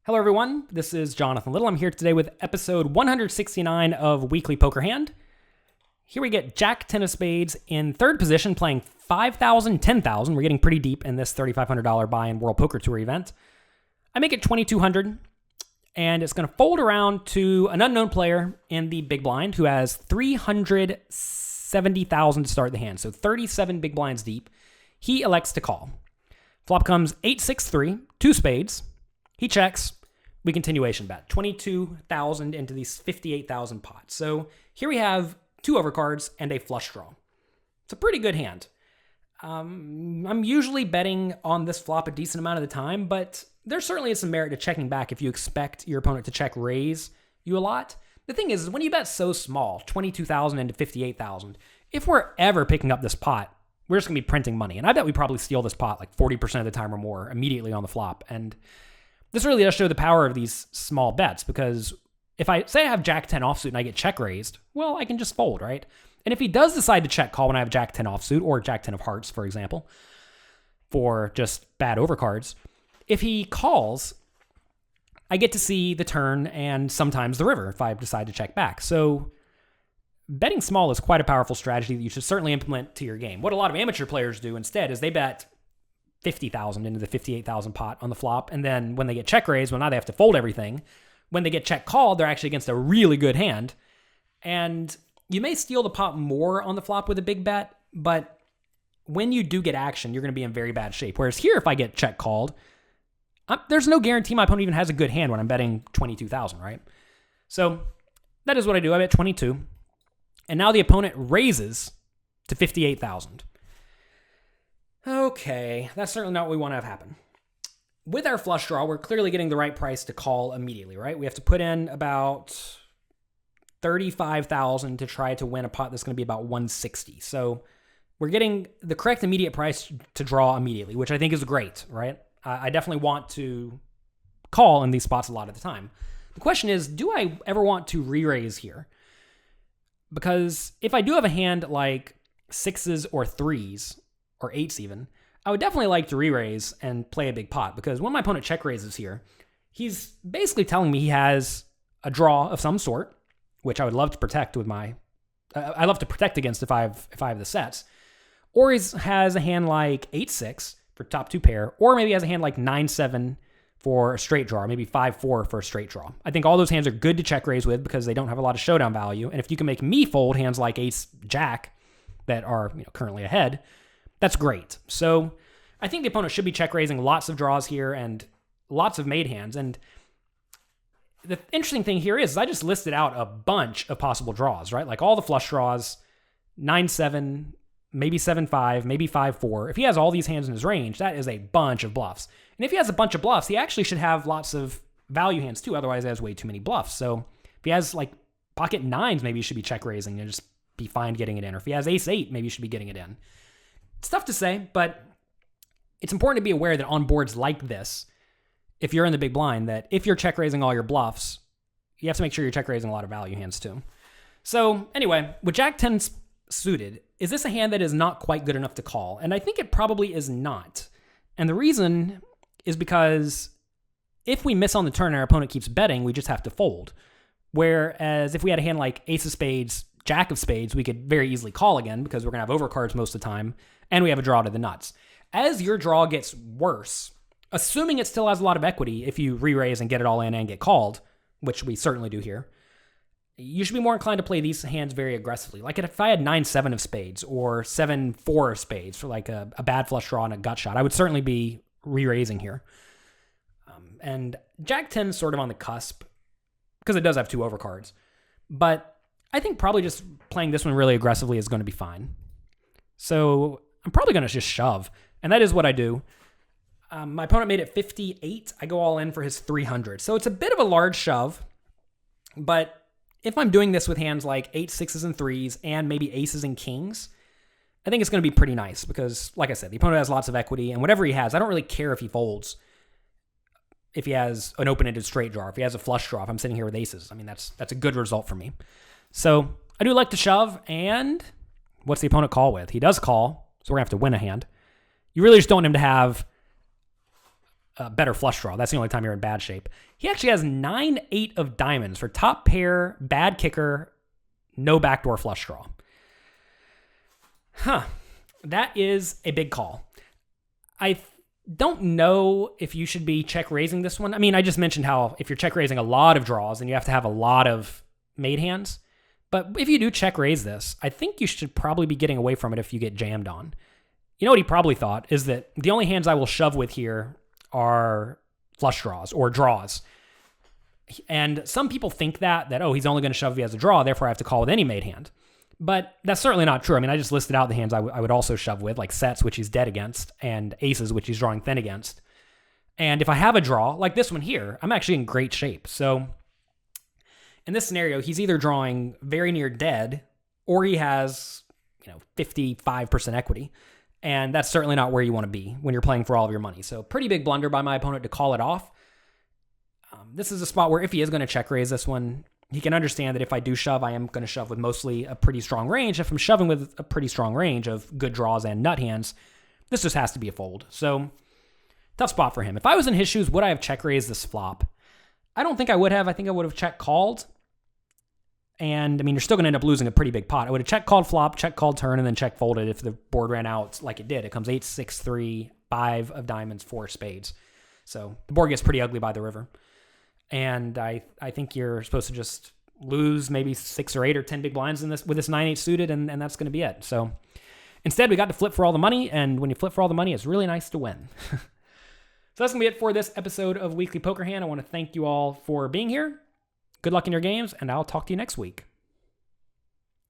Hello everyone, this is Jonathan Little. I'm here today with episode 169 of Weekly Poker Hand. Here we get Jack 10 of spades in third position, playing 5,000, 10,000. We're getting pretty deep in this $3,500 buy-in World Poker Tour event. I make it 2,200, and it's going to fold around to an unknown player in the big blind who has 370,000 to start the hand, so 37 big blinds deep. He elects to call. Flop comes 8-6-3, two spades. He checks. We continuation bet. 22,000 into these 58,000 pots. So here we have two overcards and a flush draw. It's a pretty good hand. I'm usually betting on this flop a decent amount of the time, but there certainly is some merit to checking back if you expect your opponent to check raise you a lot. The thing is when you bet so small, 22,000 into 58,000, if we're ever picking up this pot, we're just going to be printing money. And I bet we probably steal this pot like 40% of the time or more immediately on the flop. And this really does show the power of these small bets, because if I say I have Jack 10 offsuit and I get check raised, well, I can just fold, right? And if he does decide to check call when I have Jack 10 offsuit or Jack 10 of hearts, for example, for just bad overcards, if he calls, I get to see the turn and sometimes the river if I decide to check back. So betting small is quite a powerful strategy that you should certainly implement to your game. What a lot of amateur players do instead is they bet 50,000 into the 58,000 pot on the flop, and then when they get check raised, well, now they have to fold everything. When they get check called, they're actually against a really good hand, and you may steal the pot more on the flop with a big bet, but when you do get action, you're going to be in very bad shape. Whereas here, if I get check called, there's no guarantee my opponent even has a good hand when I'm betting 22,000, right? So that is what I do. I bet 22, and now the opponent raises to 58,000. Okay, that's certainly not what we want to have happen. With our flush draw, we're clearly getting the right price to call immediately, right? We have to put in about 35,000 to try to win a pot that's going to be about 160. So we're getting the correct immediate price to draw immediately, which I think is great, right? I definitely want to call in these spots a lot of the time. The question is, do I ever want to re-raise here? Because if I do have a hand like sixes or threes, or eights even, I would definitely like to re-raise and play a big pot, because when my opponent check raises here, he's basically telling me he has a draw of some sort, which I would love to protect with my... I love to protect against if I have the sets. Or he has a hand like 8-6 for top two pair, or maybe he has a hand like 9-7 for a straight draw, maybe 5-4 for a straight draw. I think all those hands are good to check raise with because they don't have a lot of showdown value, and if you can make me fold hands like ace-jack that are currently ahead, that's great. So I think the opponent should be check raising lots of draws here and lots of made hands. And the interesting thing here is I just listed out a bunch of possible draws, right? Like all the flush draws, 9-7, maybe 7-5, maybe 5-4. If he has all these hands in his range, that is a bunch of bluffs. And if he has a bunch of bluffs, he actually should have lots of value hands too. Otherwise, he has way too many bluffs. So if he has like pocket nines, maybe he should be check raising and just be fine getting it in. Or if he has ace-8, maybe he should be getting it in. It's tough to say, but it's important to be aware that on boards like this, if you're in the big blind, that if you're check raising all your bluffs, you have to make sure you're check raising a lot of value hands too. So anyway, with Jack 10 suited, is this a hand that is not quite good enough to call? And I think it probably is not. And the reason is because if we miss on the turn and our opponent keeps betting, we just have to fold. Whereas if we had a hand like ace of spades, jack of spades, we could very easily call again because we're going to have overcards most of the time, and we have a draw to the nuts. As your draw gets worse, assuming it still has a lot of equity if you re-raise and get it all in and get called, which we certainly do here, you should be more inclined to play these hands very aggressively. Like if I had 9-7 of spades or 7-4 of spades for like a bad flush draw and a gut shot, I would certainly be re-raising here. And Jack 10 is sort of on the cusp because it does have two overcards. But I think probably just playing this one really aggressively is going to be fine. So I'm probably going to just shove. And that is what I do. My opponent made it 58. I go all in for his 300. So it's a bit of a large shove. But if I'm doing this with hands like 8, 6s, and 3s, and maybe aces and kings, I think it's going to be pretty nice because, like I said, the opponent has lots of equity. And whatever he has, I don't really care if he folds. If he has an open-ended straight draw, if he has a flush draw, if I'm sitting here with aces, I mean, that's a good result for me. So I do like to shove, and what's the opponent call with? He does call, so we're going to have to win a hand. You really just don't want him to have better flush draw. That's the only time you're in bad shape. He actually has 9-8 of diamonds for top pair, bad kicker, no backdoor flush draw. That is a big call. I don't know if you should be check raising this one. I mean, I just mentioned how if you're check raising a lot of draws, then you have to have a lot of made hands. But if you do check raise this, I think you should probably be getting away from it if you get jammed on. You know what he probably thought is that the only hands I will shove with here are flush draws or draws. And some people think that oh, he's only going to shove if he has a draw, therefore I have to call with any made hand. But that's certainly not true. I mean, I just listed out the hands I would also shove with, like sets, which he's dead against, and aces, which he's drawing thin against. And if I have a draw, like this one here, I'm actually in great shape. So in this scenario, he's either drawing very near dead, or he has 55% equity. And that's certainly not where you want to be when you're playing for all of your money. So pretty big blunder by my opponent to call it off. This is a spot where if he is going to check raise this one, he can understand that if I do shove, I am going to shove with mostly a pretty strong range. If I'm shoving with a pretty strong range of good draws and nut hands, this just has to be a fold. So tough spot for him. If I was in his shoes, would I have check raised this flop? I don't think I would have. I think I would have check called. And I mean, you're still going to end up losing a pretty big pot. I would have check called flop, check called turn, and then check folded if the board ran out like it did. It comes 8, 6, 3, 5 of diamonds, 4 spades. So the board gets pretty ugly by the river. And I think you're supposed to just lose maybe 6 or 8 or 10 big blinds in this with this 9-8 suited, and that's going to be it. So instead, we got to flip for all the money, and when you flip for all the money, it's really nice to win. So that's going to be it for this episode of Weekly Poker Hand. I want to thank you all for being here. Good luck in your games, and I'll talk to you next week.